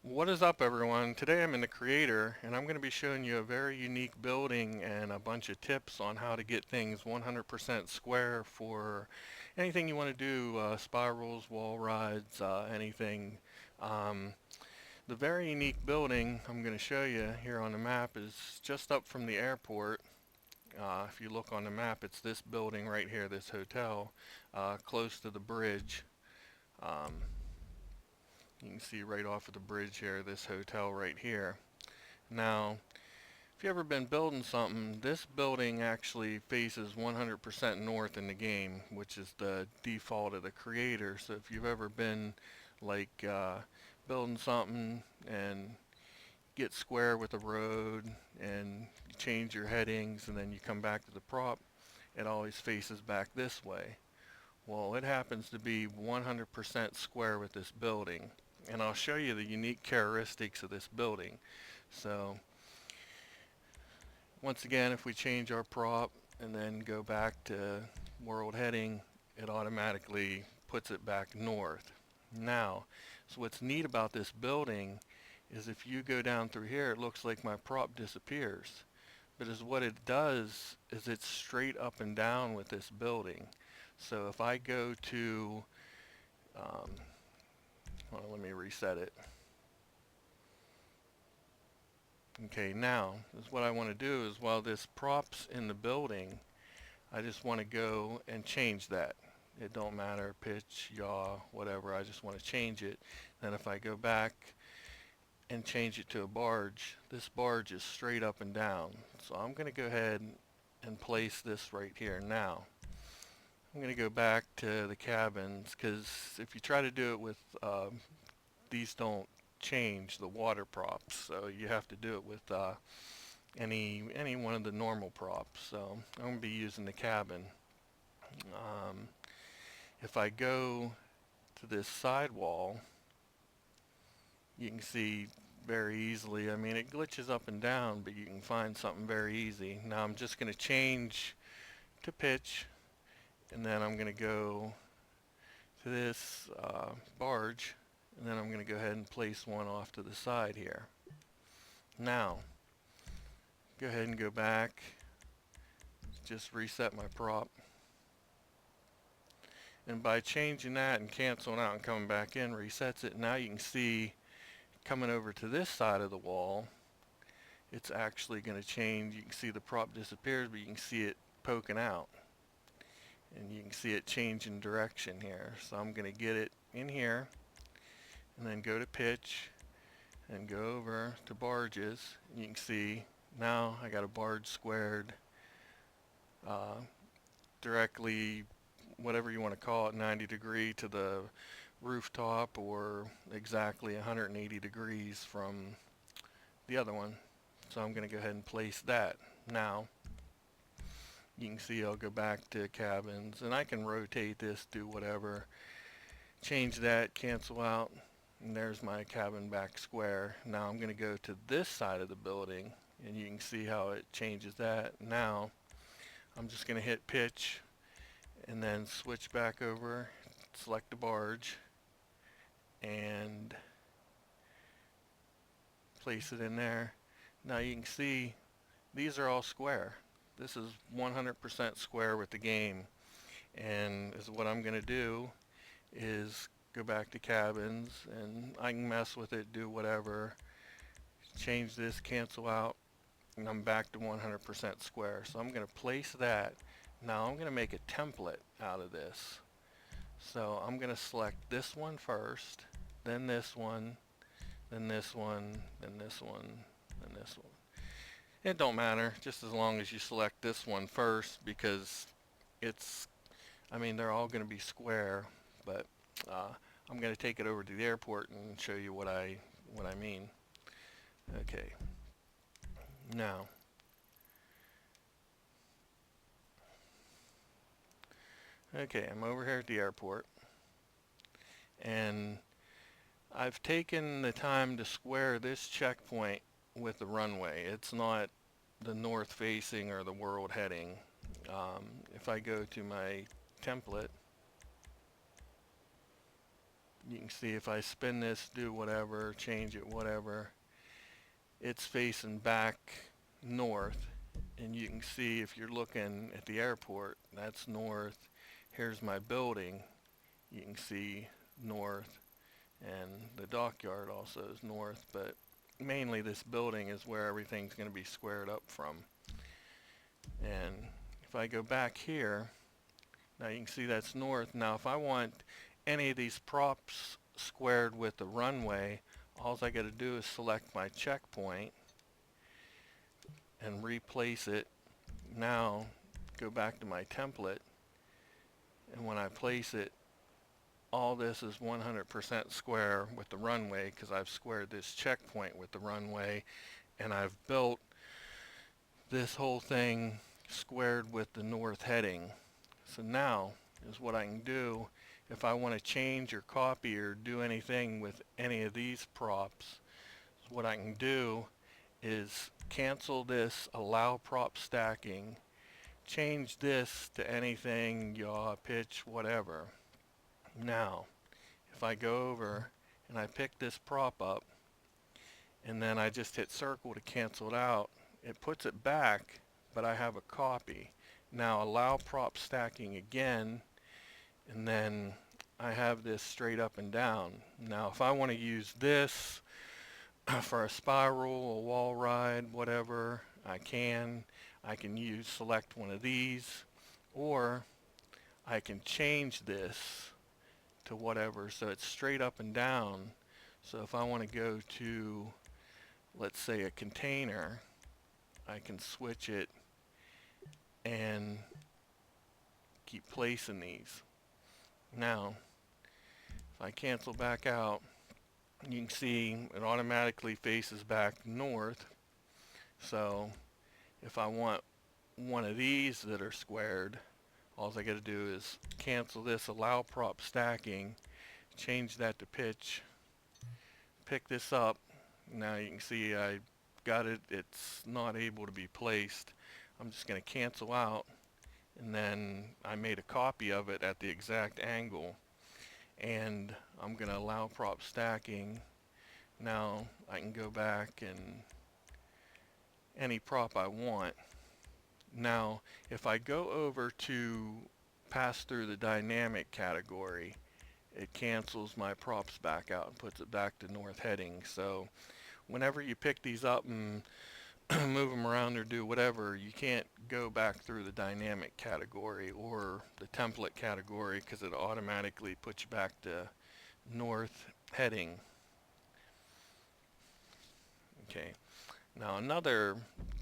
What is up, everyone? Today I'm in the Creator and I'm going to be showing you a very unique building and a bunch of tips on how to get things 100% square for anything you want to do, spirals, wall rides, anything. Um, the very unique building I'm going to show you here on the map is just up from the airport. If you look on the map, it's this building right here, this hotel, close to the bridge. Um, you can see right off of the bridge here, this hotel right here. Now, if you've ever been building something, this building actually faces 100% north in the game, which is the default of the creator. So if you've ever been like building something and get square with the road and you change your headings and then you come back to the prop, it always faces back this way. Well, it happens to be 100% square with this building. And I'll show you the unique characteristics of this building. So once again, if we change our prop and then go back to world heading, it automatically puts it back north. Now, so what's neat about this building is if you go down through here, it looks like my prop disappears. But is what it does is it's straight up and down with this building. So if I go to, um, well, let me reset it. Okay, now is what I want to do is while this prop's in the building, I just want to go and change that. It don't matter, pitch, yaw, whatever, I just want to change it. Then if I go back and change it to a barge, this barge is straight up and down. So I'm going to go ahead and place this right here now. I'm going to go back to the cabins because if you try to do it with, these don't change the water props, so you have to do it with any one of the normal props. So I'm going to be using the cabin. Um, if I go to this sidewall, you can see very easily, I mean it glitches up and down, but you can find something very easy. Now I'm just going to change to pitch, and then I'm going to go to this barge, and then I'm going to go ahead and place one off to the side here. Now, go ahead and go back, just reset my prop. And by changing that and canceling out and coming back in, resets it. Now you can see coming over to this side of the wall, it's actually going to change. You can see the prop disappears, but you can see it poking out. And you can see it changing direction here. So I'm going to get it in here and then go to pitch and go over to barges. And you can see now I got a barge squared uh, directly, whatever you want to call it, 90 degree to the rooftop, or exactly 180 degrees from the other one. So I'm going to go ahead and place that. Now you can see I'll go back to cabins and I can rotate this, do whatever, change that, cancel out, and there's my cabin back square. Now I'm going to go to this side of the building and you can see how it changes that. Now I'm just going to hit pitch and then switch back over, select the barge, and place it in there. Now you can see these are all square. This is 100% square with the game. And is what I'm going to do is go back to cabins and I can mess with it, do whatever, change this, cancel out, and I'm back to 100% square. So I'm going to place that. Now I'm going to make a template out of this. So I'm going to select this one first, then this one, then this one, then this one, then this one. It don't matter, just as long as you select this one first, because it's, I mean, they're all going to be square, but I'm going to take it over to the airport and show you what I mean. Okay. Now, okay, I'm over here at the airport, and I've taken the time to square this checkpoint with the runway. It's not the north facing or the world heading. If I go to my template, You can see if I spin this, do whatever, change it, whatever, it's facing back north. And you can see if you're looking at the airport, that's north. Here's my building. You can see north, and the dockyard also is north, but mainly this building is where everything's going to be squared up from. And if I go back here, now you can see that's north. Now if I want any of these props squared with the runway, all I got to do is select my checkpoint and replace it. Now go back to my template, and when I place it, all this is 100% square with the runway because I've squared this checkpoint with the runway, and I've built this whole thing squared with the north heading. So now is what I can do if I want to change or copy or do anything with any of these props. What I can do is cancel this allow prop stacking, change this to anything, yaw, pitch, whatever. Now if I go over and I pick this prop up and then I just hit circle to cancel it out, it puts it back, but I have a copy. Now allow prop stacking again, and then I have this straight up and down. Now if I want to use this for a spiral, a wall ride, whatever, I can use select one of these, or I can change this to whatever so it's straight up and down. So if I want to go to, let's say, a container, I can switch it and keep placing these. Now if I cancel back out, you can see it automatically faces back north. So if I want one of these that are squared, all I got to do is cancel this allow prop stacking, change that to pitch, pick this up. Now you can see I got it, it's not able to be placed. I'm just going to cancel out, and then I made a copy of it at the exact angle, and I'm going to allow prop stacking. Now I can go back and any prop I want. Now if I go over to pass through the dynamic category, it cancels my props back out and puts it back to north heading. So whenever you pick these up and move them around or do whatever, you can't go back through the dynamic category or the template category because it automatically puts you back to north heading. Okay, now another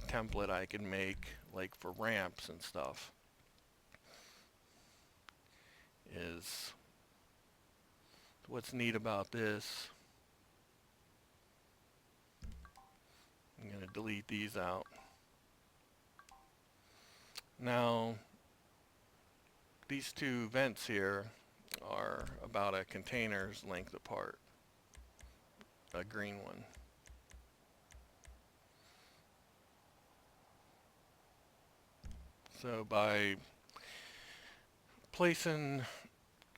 template I can make, like for ramps and stuff, is what's neat about this. I'm going to delete these out. Now these two vents here are about a container's length apart, a green one. So by placing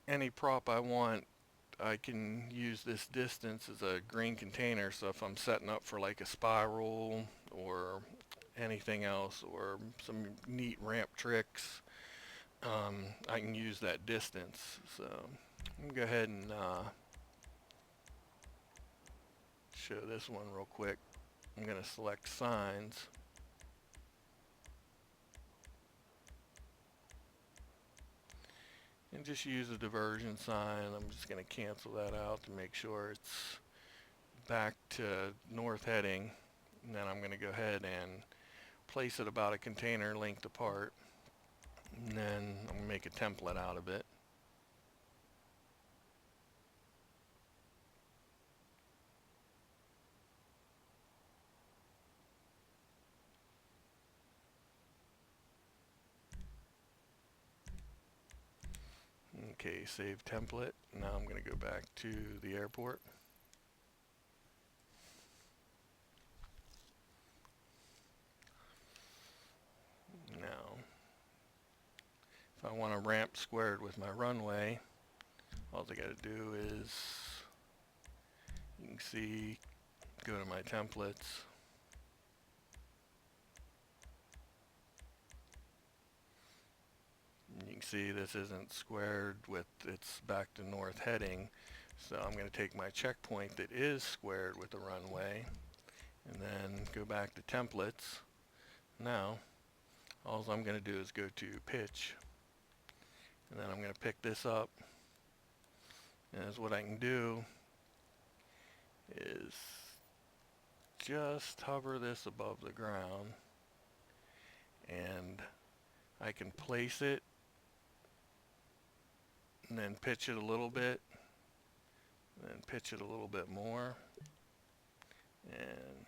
any prop I want, I can use this distance as a green container. So if I'm setting up for like a spiral or anything else or some neat ramp tricks, I can use that distance. So I'm gonna go ahead and show this one real quick. I'm gonna select signs. And just use a diversion sign. I'm just going to cancel that out to make sure it's back to north heading. And then I'm going to go ahead and place it about a container length apart. And then I'm going to make a template out of it. Okay, save template. Now I'm going to go back to the airport. Now, if I want a ramp squared with my runway, all I got to do is, you can see, go to my templates. You can see this isn't squared with its back to north heading, so I'm going to take my checkpoint that is squared with the runway and then go back to templates. Now all I'm going to do is go to pitch, and then I'm going to pick this up, and what I can do is just hover this above the ground, and I can place it and then pitch it a little bit, and then pitch it a little bit more, and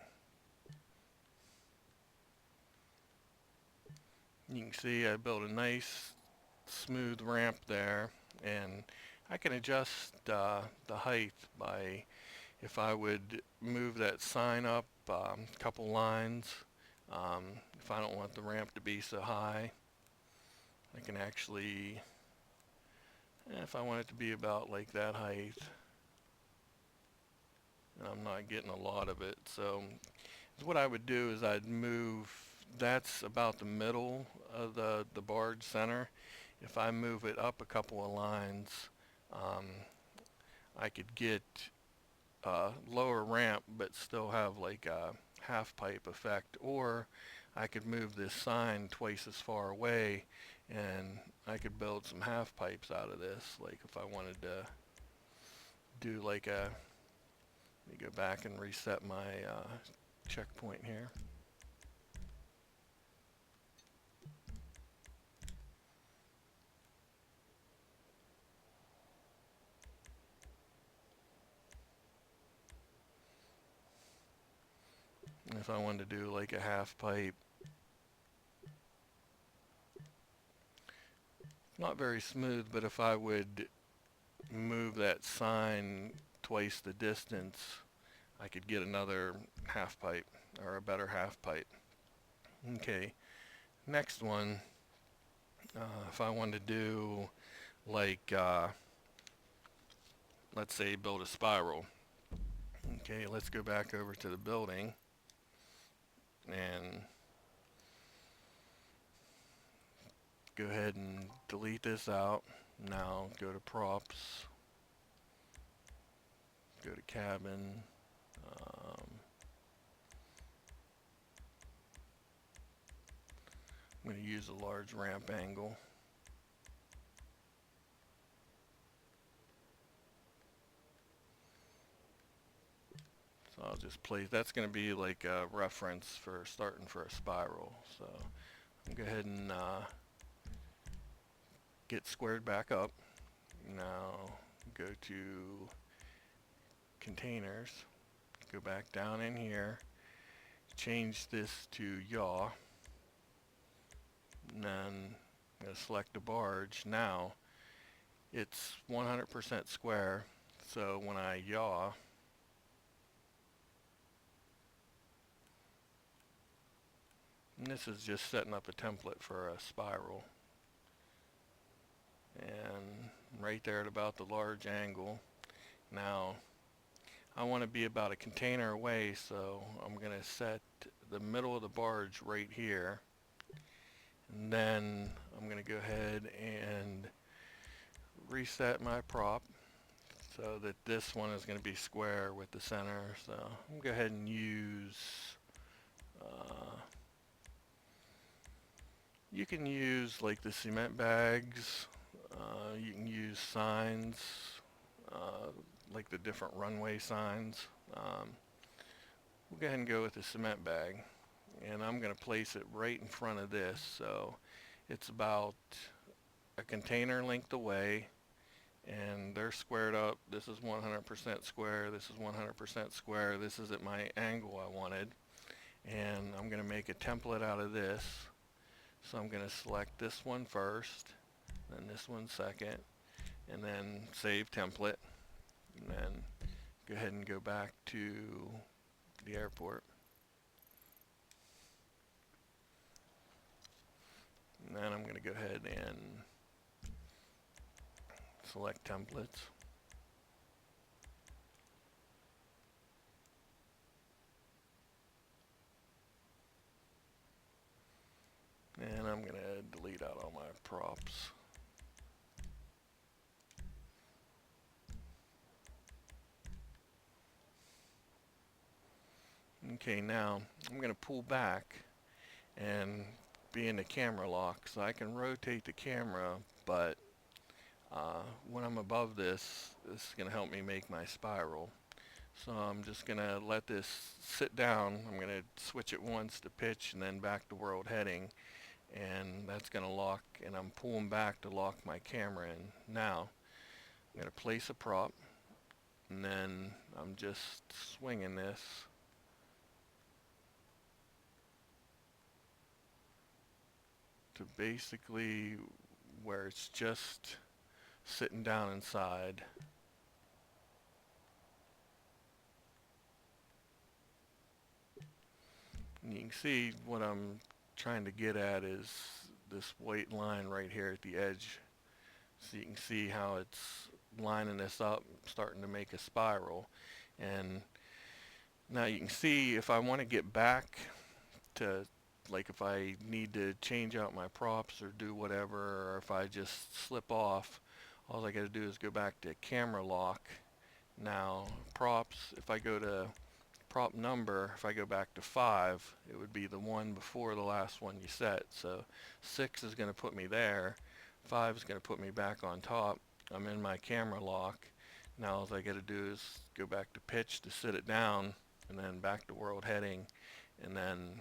you can see I built a nice smooth ramp there, and I can adjust the height by, if I would move that sign up a couple lines, if I don't want the ramp to be so high, I can actually, if I want it to be about like that height, and I'm not getting a lot of it, so what I would do is I'd move, that's about the middle of the barge center. If I move it up a couple of lines, I could get a lower ramp but still have like a half pipe effect, or I could move this sign twice as far away and I could build some half pipes out of this, like if I wanted to do like a, let me go back and reset my checkpoint here. If I wanted to do like a half pipe, not very smooth, but if I would move that sign twice the distance, I could get another half pipe, or a better half pipe. Okay, next one, if I wanted to do like, let's say build a spiral. Okay, let's go back over to the building and go ahead and delete this out. Now go to props, go to cabin, I'm going to use a large ramp angle. So I'll just place, that's going to be like a reference for starting for a spiral. So I'll go ahead and get squared back up. Now go to containers, go back down in here, change this to yaw, and then I'm going to select a barge. Now it's 100% square, so when I yaw, and this is just setting up a template for a spiral, and right there at about the large angle. Now I want to be about a container away, so I'm going to set the middle of the barge right here, and then I'm going to go ahead and reset my prop so that this one is going to be square with the center. So I'm going to go ahead and use, you can use like the cement bags, you can use signs, like the different runway signs. We'll go ahead and go with the cement bag, and I'm going to place it right in front of this, so it's about a container length away, and they're squared up. This is 100% square, this is 100% square, this is at my angle I wanted, and I'm going to make a template out of this. So I'm going to select this one first, then this one second, and then save template, and then go ahead and go back to the airport. And then I'm going to go ahead and select templates. props. Okay, now I'm going to pull back and be in the camera lock, so I can rotate the camera, but when I'm above this, this is going to help me make my spiral. So I'm just going to let this sit down. I'm going to switch it once to pitch and then back to world heading, and that's going to lock, and I'm pulling back to lock my camera in. Now I'm going to place a prop, and then I'm just swinging this to basically where it's just sitting down inside. And you can see what I'm trying to get at is this white line right here at the edge. So you can see how it's lining this up, starting to make a spiral. And now you can see if I want to get back to, like if I need to change out my props or do whatever, or if I just slip off, all I got to do is go back to camera lock. Now props, if I go to prop number, if I go back to 5, it would be the one before the last one you set. So 6 is going to put me there, 5 is going to put me back on top. I'm in my camera lock. Now all I got to do is go back to pitch to sit it down, and then back to world heading, and then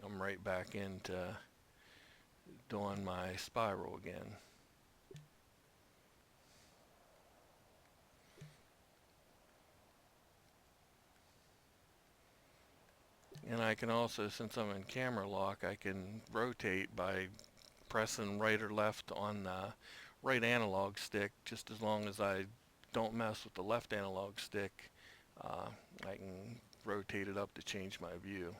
I'm right back into doing my spiral again. And I can also, since I'm in camera lock, I can rotate by pressing right or left on the right analog stick. Just as long as I don't mess with the left analog stick, I can rotate it up to change my view.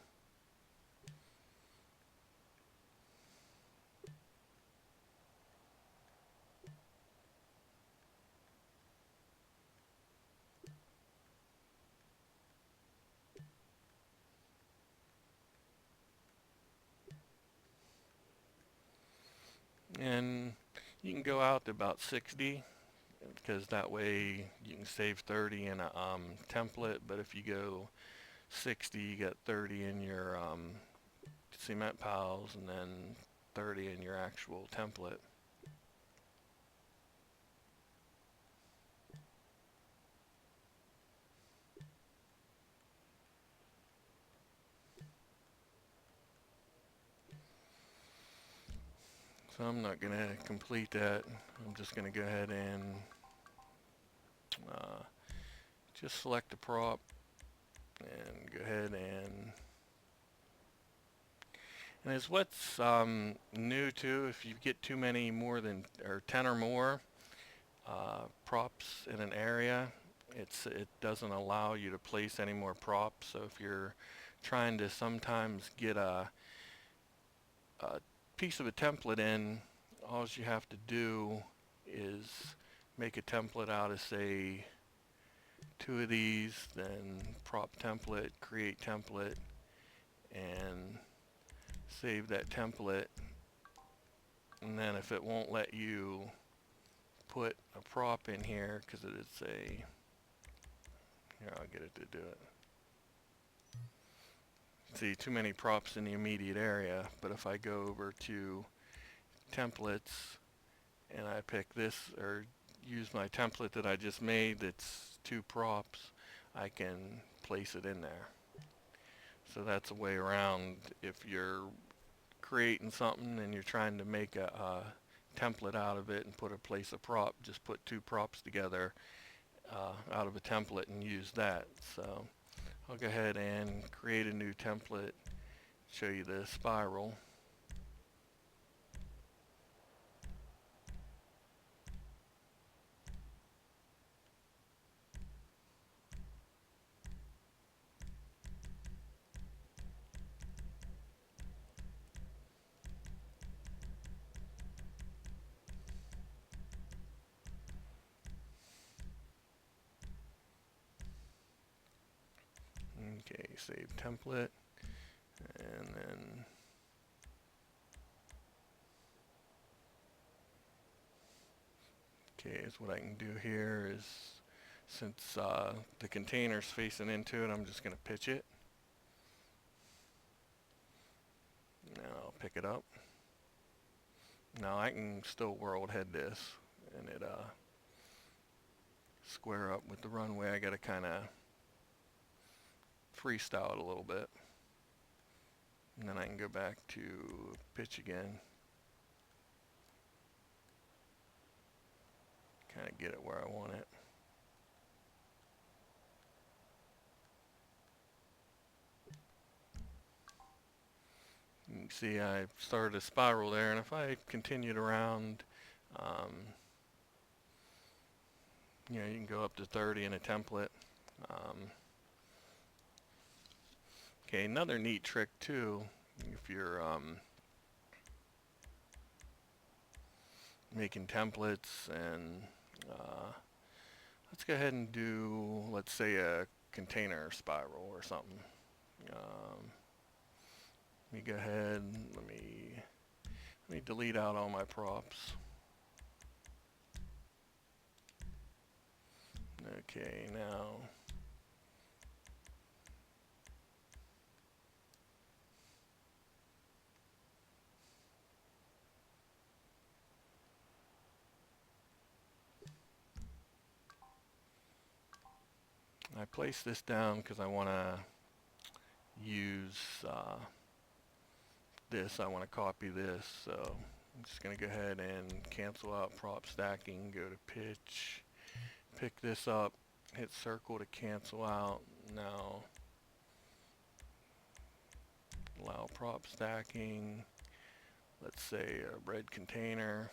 And you can go out to about 60, because that way you can save 30 in a template. But if you go 60, you get 30 in your cement piles, and then 30 in your actual template. So I'm not going to complete that. I'm just going to go ahead and just select the prop and go ahead and it's what's new too. If you get too many more than, or 10 or more props in an area, it doesn't allow you to place any more props. So if you're trying to sometimes get a piece of a template in, all you have to do is make a template out of, say, 2 of these, then prop template, create template, and save that template. And then if it won't let you put a prop in here, because it is here, I'll get it to do it. See, too many props in the immediate area. But if I go over to templates and I pick this, or use my template that I just made that's 2 props, I can place it in there. So that's a way around if you're creating something and you're trying to make a template out of it and place a prop. Just put 2 props together out of a template and use that. So I'll go ahead and create a new template, show you the spiral. Okay, save template, and then Okay, is what I can do here is, since the container's facing into it, I'm just going to pitch it. Now I'll pick it up. Now I can still world head this and it square up with the runway. I got to kind of freestyle it a little bit. And then I can go back to pitch again. Kind of get it where I want it. You can see I started a spiral there, and if I continued around, you know, you can go up to 30 in a template. Okay, another neat trick too, if you're making templates, and let's go ahead and do, let's say, a container spiral or something. Let me go ahead, let me delete out all my props. Okay, now I place this down because I want to use this. I want to copy this, so I'm just going to go ahead and cancel out prop stacking, go to pitch, pick this up, hit circle to cancel out. Now allow prop stacking, let's say a red container.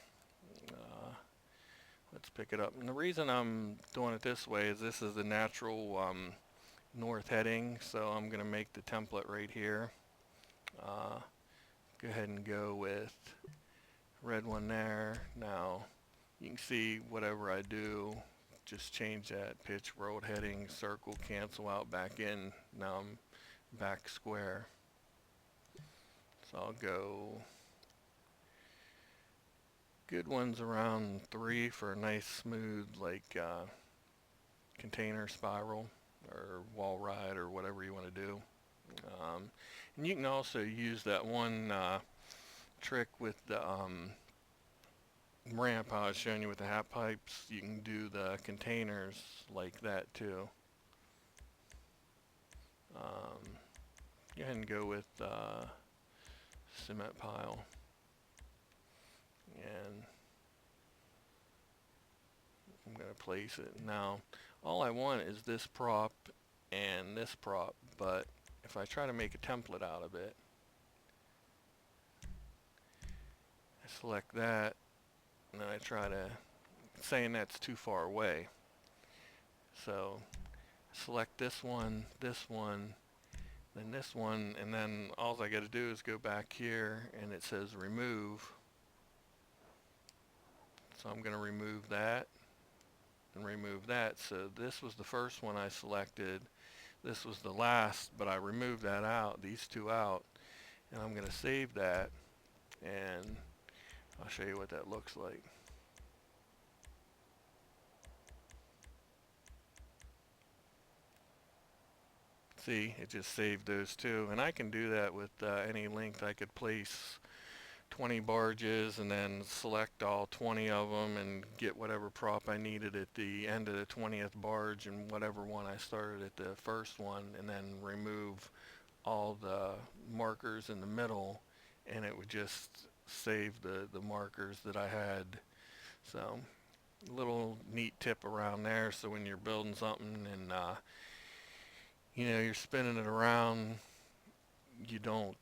Let's pick it up. And the reason I'm doing it this way is this is the natural north heading, so I'm going to make the template right here. Go ahead and go with red one there. Now you can see whatever I do, just change that pitch, world heading, circle, cancel out, back in. Now I'm back square. So I'll go good ones around 3 for a nice smooth, like container spiral or wall ride or whatever you want to do. And you can also use that one trick with the ramp I was showing you with the half pipes. You can do the containers like that too. Go ahead and go with cement pile. And I'm going to place it. Now, all I want is this prop and this prop, but if I try to make a template out of it, I select that, and then I try to, saying that's too far away. So, select this one, then this one, and then all I got to do is go back here, and it says remove. So I'm going to remove that and remove that. So this was the first one I selected. This was the last, but I removed that out, these two out. And I'm going to save that, and I'll show you what that looks like. See, it just saved those two. And I can do that with any length. I could place 20 barges and then select all 20 of them and get whatever prop I needed at the end of the 20th barge and whatever one I started at the first one, and then remove all the markers in the middle, and it would just save the markers that I had. So little neat tip around there, so when you're building something and you know, you're spinning it around, you don't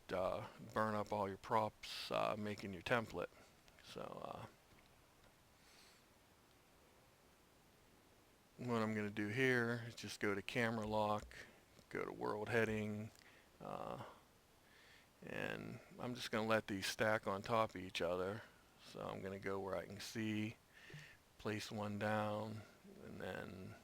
burn up all your props making your template. So what I'm going to do here is just go to camera lock, go to world heading, and I'm just going to let these stack on top of each other. So I'm going to go where I can see, place one down, and then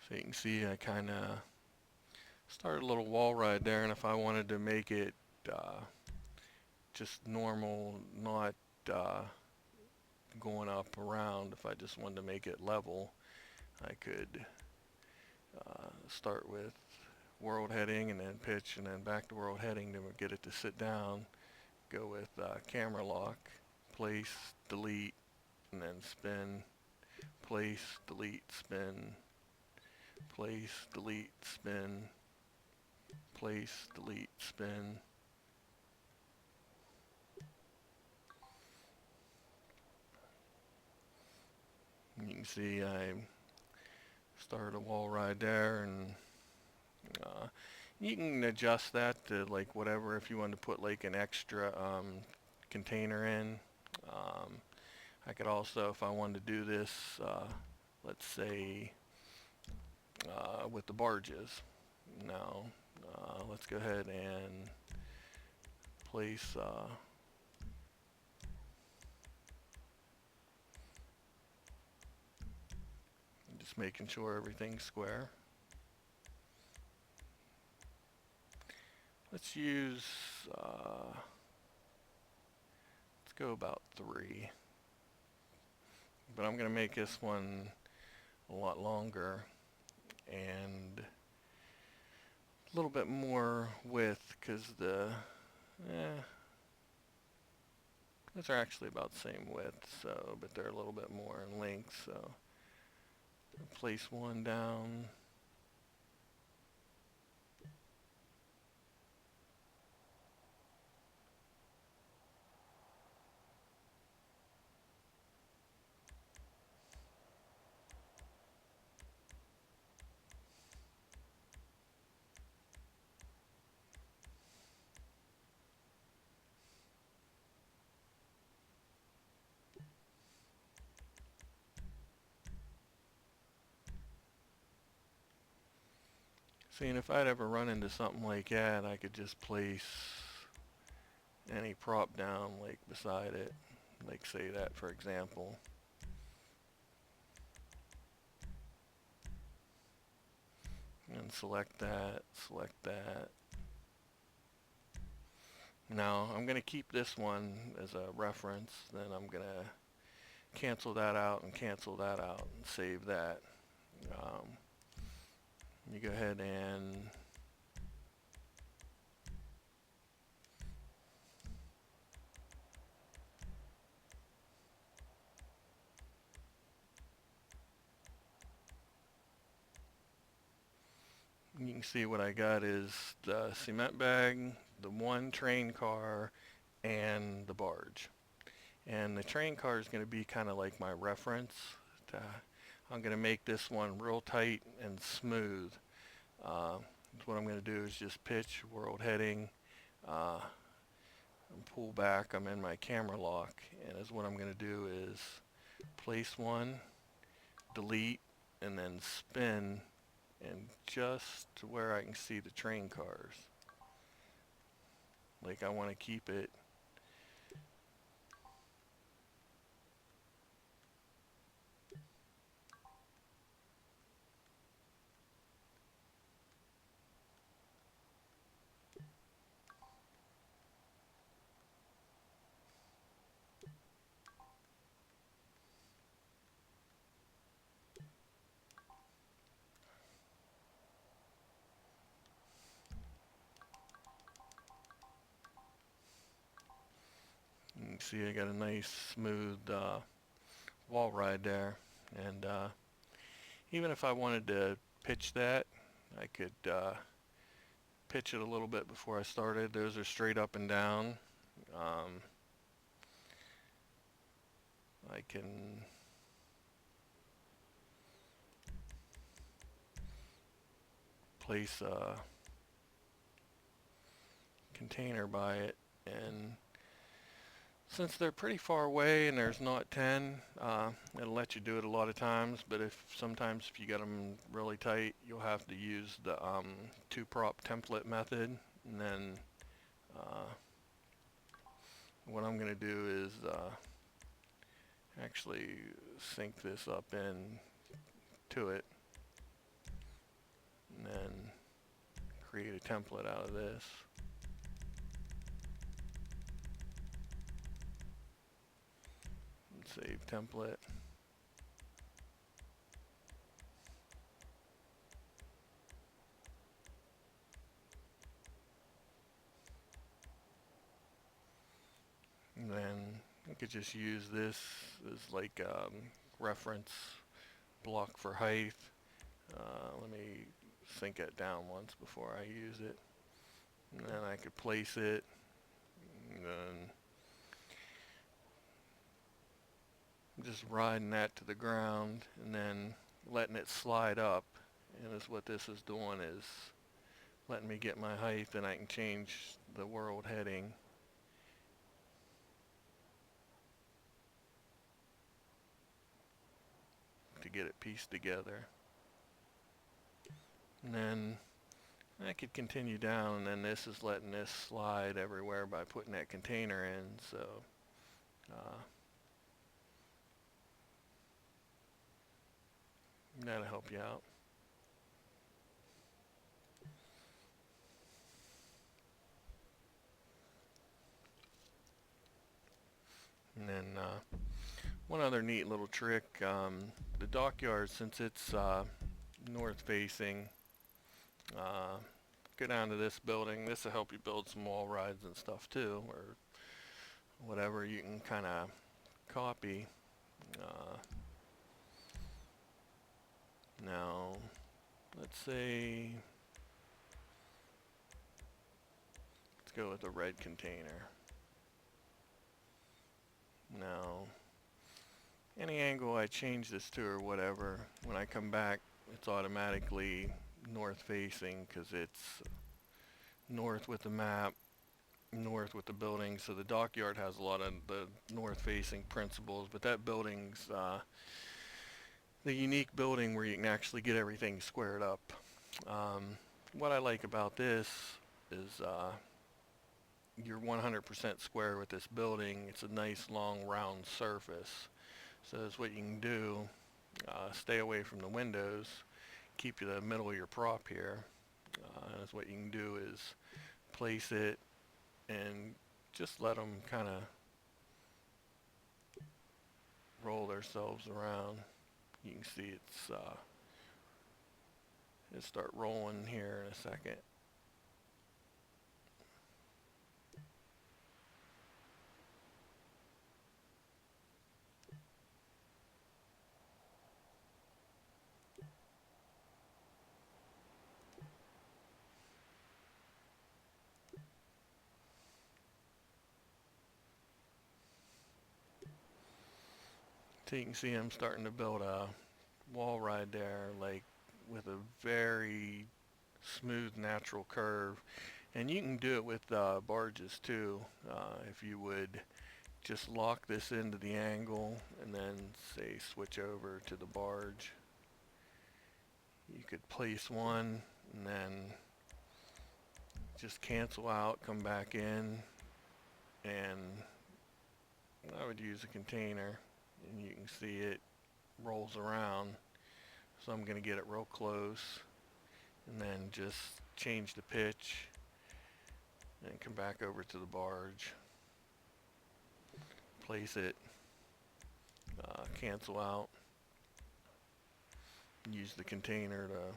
So you can see I kind of started a little wall ride there, and if I wanted to make it just normal, not uh, going up around, if I just wanted to make it level, I could start with world heading and then pitch and then back to world heading to get it to sit down. Go with camera lock, place, delete, and then spin, place, delete, spin, place, delete, spin, place, delete, spin. You can see I started a wall ride there, and uh, you can adjust that to like whatever. If you want to put like an extra container in, um, I could also, if I wanted to do this, let's say with the barges. Now, let's go ahead and place, just making sure everything's square. Let's use, let's go about 3. But I'm going to make this one a lot longer and a little bit more width, because those are actually about the same width, so, but they're a little bit more in length, so place one down. See, and if I'd ever run into something like that, I could just place any prop down like beside it, like say that for example. And select that, select that. Now I'm going to keep this one as a reference, then I'm going to cancel that out and cancel that out and save that. You go ahead and you can see what I got is the cement bag, the one train car, and the barge. And the train car is going to be kind of like my reference. To, I'm going to make this one real tight and smooth. What I'm going to do is just pitch, world heading, and pull back. I'm in my camera lock, and is what I'm going to do is place one, delete, and then spin, and just to where I can see the train cars. Like I want to keep it you can see I got a nice smooth wall ride there, and even if I wanted to pitch that, I could pitch it a little bit before I started. Those are straight up and down. Um, I can place a container by it, and since they're pretty far away and there's not 10, it'll let you do it a lot of times, but sometimes if you get them really tight, you'll have to use the 2-prop template method. And then what I'm going to do is actually sync this up in to it. create a template out of this. Save template. And then I could just use this as like reference block for height. Let me sink it down once before I use it. And then I could place it. And then just riding that to the ground and then letting it slide up. And that's what this is doing, is letting me get my height, and I can change the world heading. To get it pieced together. And then I could continue down, and then this is letting this slide everywhere by putting that container in, so that'll help you out. And then one other neat little trick, the dockyard, since it's north facing, go down to this building. This will help you build some wall rides and stuff too, or whatever you can kind of copy. Now, let's say, let's go with a red container. Now, any angle I change this to or whatever, when I come back, it's automatically north facing because it's north with the map, north with the building. So the dockyard has a lot of the north facing principles, but that building's the unique building where you can actually get everything squared up. What I like about this is you're 100% square with this building. It's a nice long round surface. So that's what you can do. Stay away from the windows. Keep the middle of your prop here. That's what you can do, is place it and just let them kind of roll themselves around. You can see it'll start rolling here in a second. So you can see I'm starting to build a wall ride there, like with a very smooth natural curve. And you can do it with barges too. If you would just lock this into the angle and then say switch over to the barge, you could place one and then just cancel out, come back in, and I would use a container, and you can see it rolls around. So I'm going to get it real close and then just change the pitch and come back over to the barge, place it, cancel out, use the container to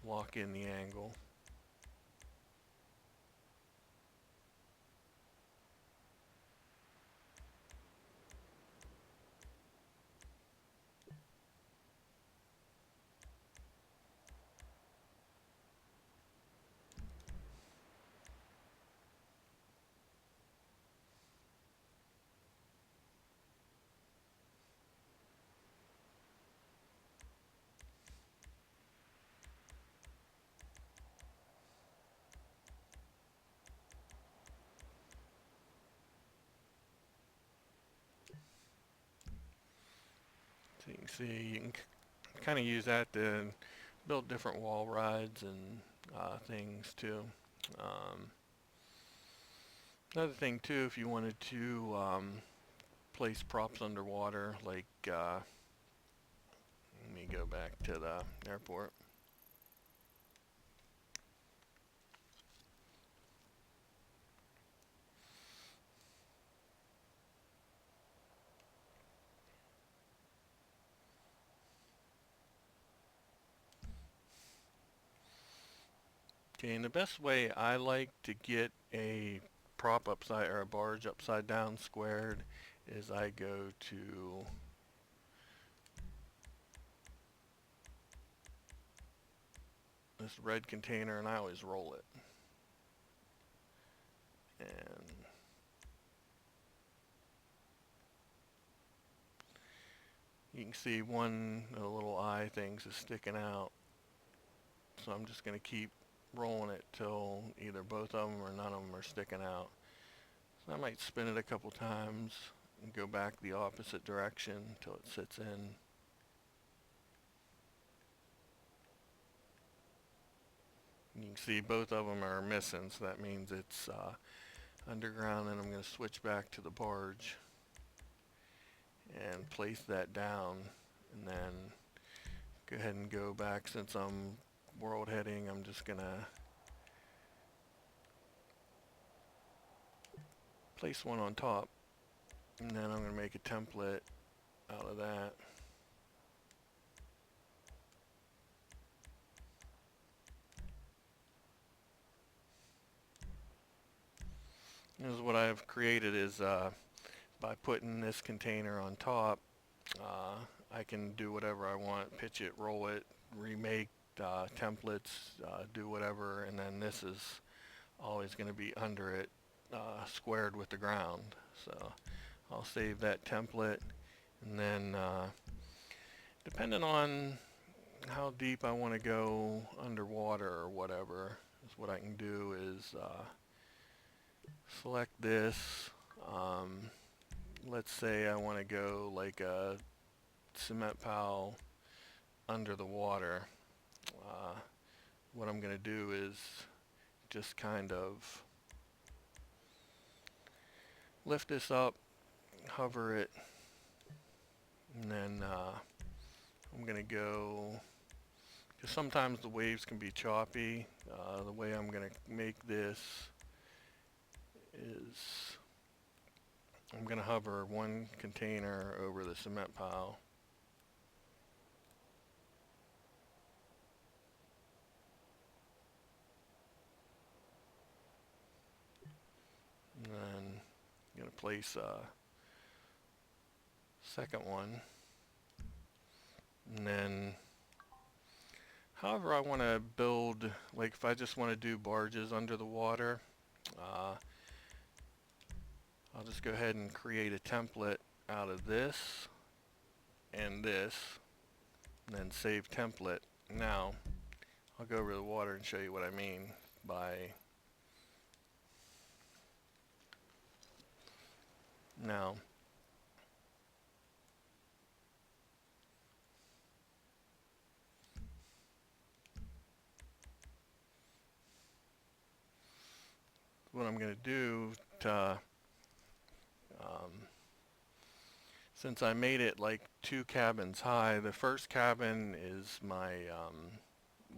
lock in the angle. So you can see you can kind of use that to build different wall rides and things too. Another thing too, if you wanted to place props underwater, like let me go back to the airport. Okay, and the best way I like to get a prop upside or a barge upside down squared is I go to this red container and I always roll it. And you can see one of the little eye things is sticking out. So I'm just going to keep rolling it till either both of them or none of them are sticking out. So I might spin it a couple times and go back the opposite direction until it sits in. You can see both of them are missing, so that means it's underground, and I'm going to switch back to the barge and place that down, and then go ahead and go back. Since I'm world heading, I'm just going to place one on top, and then I'm going to make a template out of that. This is what I've created is by putting this container on top, I can do whatever I want, pitch it, roll it, remake templates, do whatever, and then this is always going to be under it, squared with the ground. So I'll save that template, and then depending on how deep I want to go underwater or whatever, is what I can do is select this. Let's say I want to go like a cement pile under the water. Uh, what I'm going to do is just kind of lift this up, hover it, and then I'm going to go, because sometimes the waves can be choppy. The way I'm going to make this is I'm going to hover one container over the cement pile. And then I'm going to place a second one. And then however I want to build, like if I just want to do barges under the water, I'll just go ahead and create a template out of this and this, and then save template. Now, I'll go over the water and show you what I mean by now. What I'm going to do to, since I made it like 2 cabins high, the first cabin is my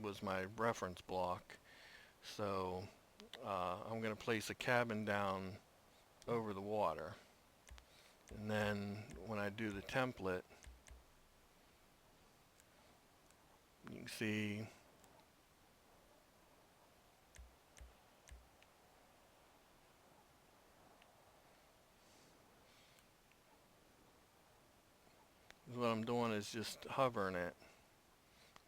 was my reference block. So I'm going to place a cabin down over the water, and then when I do the template, you can see what I'm doing is just hovering it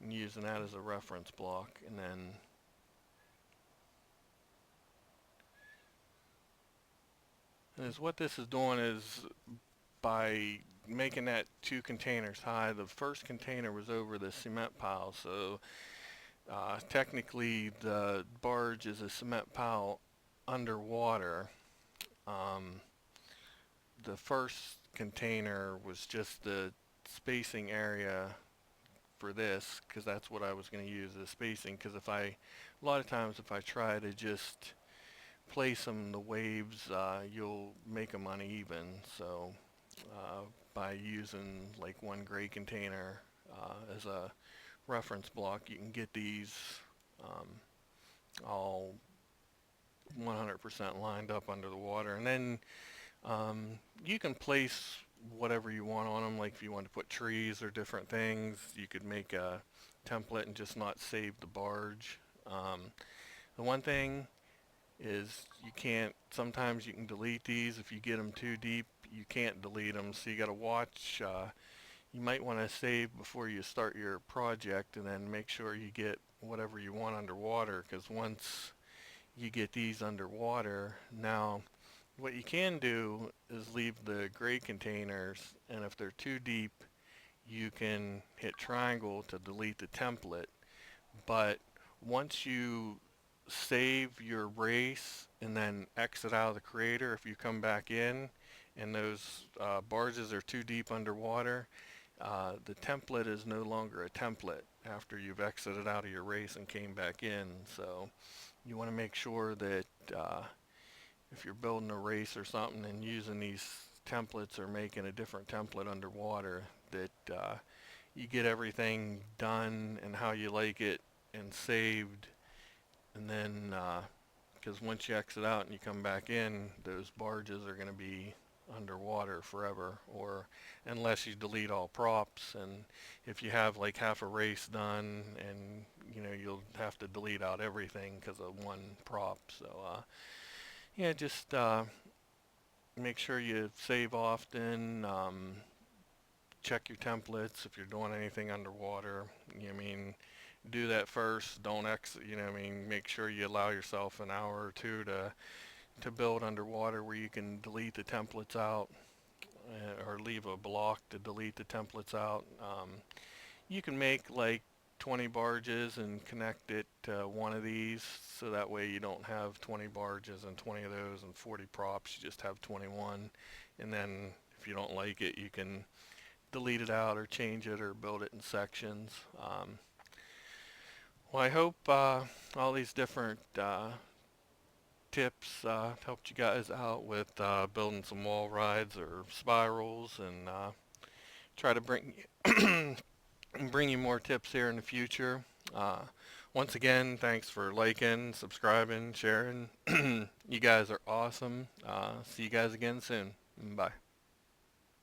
and using that as a reference block, and then what this is doing is by making that 2 containers high, the first container was over the cement pile, so technically the barge is a cement pile underwater. The first container was just the spacing area for this, because that's what I was going to use as spacing, because a lot of times if I try to just place them, the waves, you'll make them uneven. So by using like one gray container as a reference block, you can get these all 100% lined up under the water. And then you can place whatever you want on them. Like if you want to put trees or different things, you could make a template and just not save the barge. The one thing is you can't, sometimes you can delete these. If you get them too deep, you can't delete them. So you got to watch. You might want to save before you start your project and then make sure you get whatever you want underwater, because once you get these underwater, now what you can do is leave the gray containers, and if they're too deep, you can hit triangle to delete the template. But once you save your race and then exit out of the creator, if you come back in and those barges are too deep underwater, the template is no longer a template after you've exited out of your race and came back in. So you want to make sure that if you're building a race or something and using these templates or making a different template underwater, that you get everything done and how you like it and saved. And then because once you exit out and you come back in, those barges are going to be underwater forever, or unless you delete all props. And if you have like half a race done, and you'll have to delete out everything because of one prop. So yeah, just make sure you save often. Check your templates if you're doing anything underwater. Do that first. Don't exit. Make sure you allow yourself an hour or two to build underwater where you can delete the templates out, or leave a block to delete the templates out. You can make like 20 barges and connect it to one of these, so that way you don't have 20 barges and 20 of those and 40 props. You just have 21. And then if you don't like it, you can delete it out or change it or build it in sections. Well, I hope all these different tips helped you guys out with building some wall rides or spirals, and try to bring you more tips here in the future. Uh, Once again, thanks for liking, subscribing, sharing. You guys are awesome. See you guys again soon. Bye.